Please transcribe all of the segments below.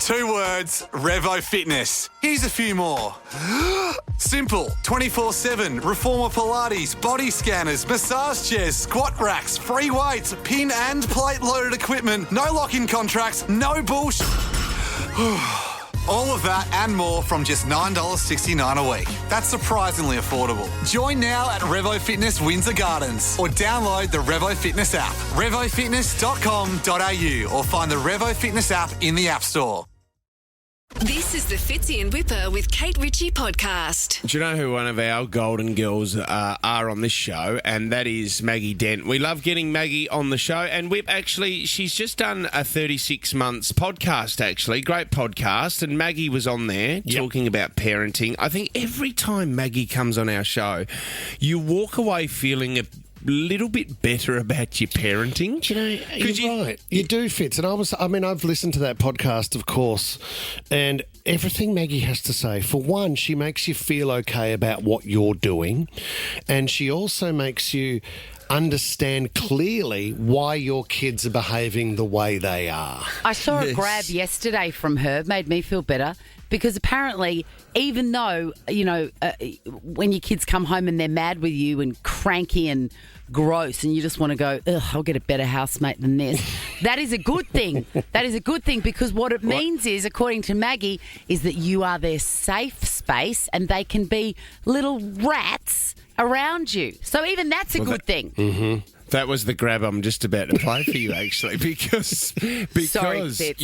2 words, Revo Fitness. Here's a few more. Simple, 24/7, reformer Pilates, body scanners, massage chairs, squat racks, free weights, pin and plate loaded equipment, no lock-in contracts, no bullshit. All of that and more from just $9.69 a week. That's surprisingly affordable. Join now at Revo Fitness Windsor Gardens or download the Revo Fitness app. RevoFitness.com.au or find the Revo Fitness app in the App Store. This is the Fitzy and Whipper with Kate Ritchie podcast. Do you know who one of our golden girls are on this show? And that is Maggie Dent. We love getting Maggie on the show. And Whip, actually, she's just done a 36 months podcast, actually. Great podcast. And Maggie was on there talking about parenting. I think every time Maggie comes on our show, you walk away feeling a little bit better about your parenting. Do you know, you're right. You do, Fitz. And I've listened to that podcast, of course, and everything Maggie has to say, for one, she makes you feel okay about what you're doing, and she also makes you understand clearly why your kids are behaving the way they are. I saw a grab yesterday from her, made me feel better, because apparently, even though, when your kids come home and they're mad with you and cranky and gross and you just want to go, ugh, I'll get a better housemate than this, that is a good thing. That is a good thing, because what it means is, according to Maggie, is that you are their safe space and they can be little rats around you. So even that's a good thing. Mm-hmm. That was the grab I'm just about to play for you, actually, because Sorry, Fitz.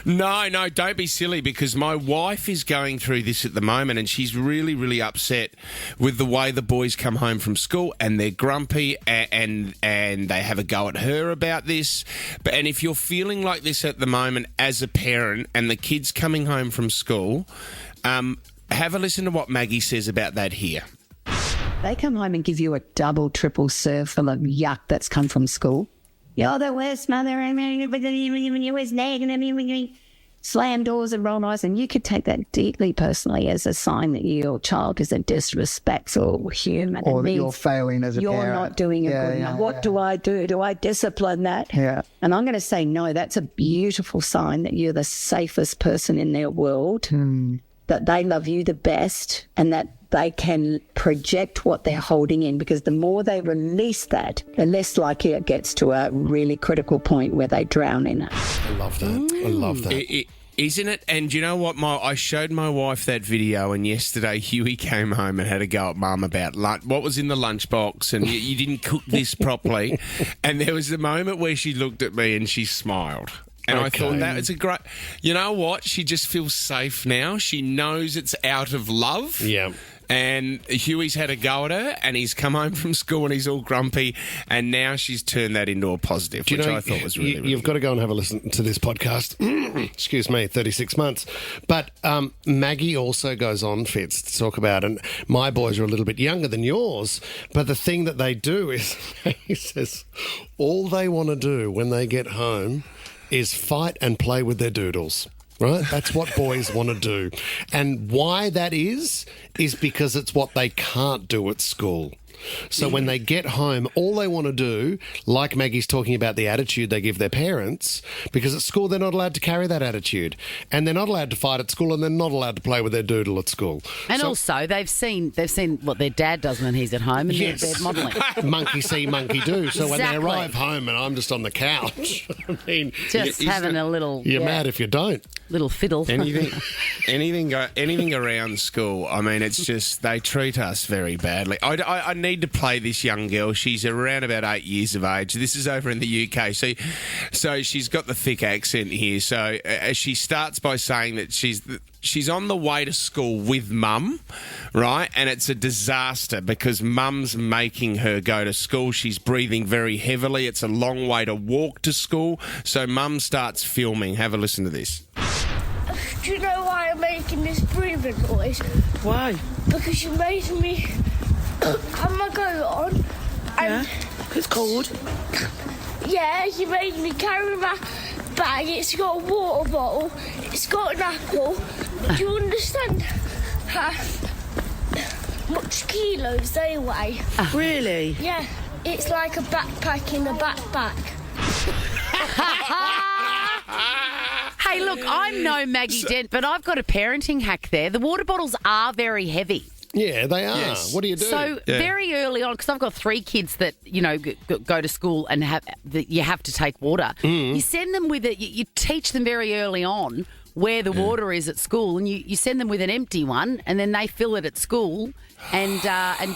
No, don't be silly, because my wife is going through this at the moment, and she's really, really upset with the way the boys come home from school, and they're grumpy, and they have a go at her about this. And if you're feeling like this at the moment as a parent, and the kids coming home from school, have a listen to what Maggie says about that here. They come home and give you a double, triple serve full of yuck that's come from school. You're the worst mother. You always nag and slam doors and roll eyes. And you could take that deeply personally as a sign that your child is a disrespectful human. Or that you're failing as a parent. You're not doing a good enough. What do I do? Do I discipline that? Yeah. And I'm going to say no. That's a beautiful sign that you're the safest person in their world, that they love you the best, and that they can project what they're holding in, because the more they release that, the less likely it gets to a really critical point where they drown in it. I love that. I love that. Isn't it? And you know what? I showed my wife that video, and yesterday Huey came home and had a go at Mum about what was in the lunchbox, and you didn't cook this properly. And there was a moment where she looked at me and she smiled. And I thought that was a great... You know what? She just feels safe now. She knows it's out of love. Yeah. And Huey's had a go at her, and he's come home from school and he's all grumpy, and now she's turned that into a positive, which I thought was really, really You've got to go and have a listen to this podcast. Excuse me, 36 months. But Maggie also goes on, Fitz, to talk about, and my boys are a little bit younger than yours, but the thing that they do is, he says, all they want to do when they get home is fight and play with their doodles. Right? That's what boys want to do. And why that is because it's what they can't do at school. So when they get home, all they want to do, like Maggie's talking about the attitude they give their parents, because at school they're not allowed to carry that attitude. And they're not allowed to fight at school, and they're not allowed to play with their doodle at school. And also, they've seen what their dad does when he's at home, and they're modelling. Monkey see, monkey do. So when they Exactly. arrive home and I'm just on the couch, I mean... Just having a little... You're mad if you don't. Little fiddle. anything around school. I mean, it's just they treat us very badly. I need to play this young girl. She's around about 8 years of age. This is over in the UK. So she's got the thick accent here. So she starts by saying that she's on the way to school with Mum, right? And it's a disaster because Mum's making her go to school. She's breathing very heavily. It's a long way to walk to school. So Mum starts filming. Have a listen to this. Do you know why I'm making this breathing noise? Why? Because you made me have my coat on. And It's cold. yeah, you made me carry my bag. It's got a water bottle. It's got an apple. Do you understand how much kilos they weigh? Really? Yeah, it's like a backpack in a backpack. Hey, look, I'm no Maggie Dent, but I've got a parenting hack there. The water bottles are very heavy. Yeah, they are. Yes. What do you do? So very early on, because I've got 3 kids that go to school and you have to take water. You send them with it. You teach them very early on where the water is at school, and you send them with an empty one, and then they fill it at school and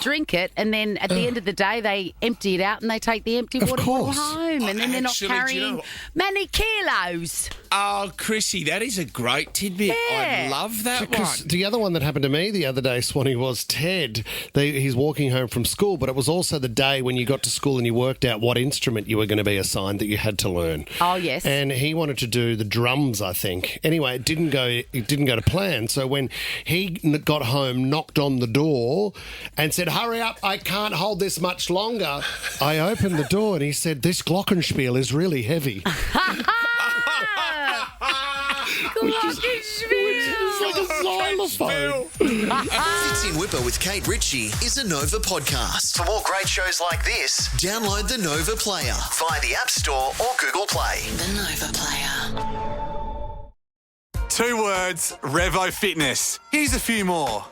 drink it, and then at the end of the day they empty it out and they take the empty water bottle home, and then they're not carrying many kilos. Oh, Chrissy, that is a great tidbit. Yeah. I love that one. Because the other one that happened to me the other day, Swanee, was Ted. He's walking home from school, but it was also the day when you got to school and you worked out what instrument you were going to be assigned that you had to learn. Oh, yes. And he wanted to do the drums, I think. Anyway, it didn't go to plan. So when he got home, knocked on the door and said, "Hurry up, I can't hold this much longer," I opened the door and he said, "This glockenspiel is really heavy." It's like a xylophone. Fits in Whipper with Kate Ritchie is a Nova podcast. For more great shows like this, download the Nova Player via the App Store or Google Play. The Nova Player. 2 words, Revo Fitness. Here's a few more.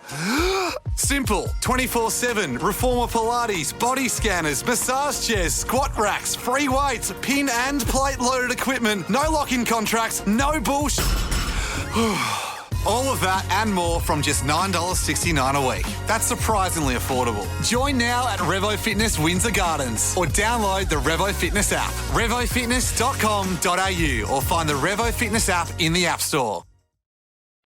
Simple, 24/7, reformer Pilates, body scanners, massage chairs, squat racks, free weights, pin and plate loaded equipment, no lock-in contracts, no bullshit. All of that and more from just $9.69 a week. That's surprisingly affordable. Join now at Revo Fitness Windsor Gardens or download the Revo Fitness app. RevoFitness.com.au or find the Revo Fitness app in the App Store.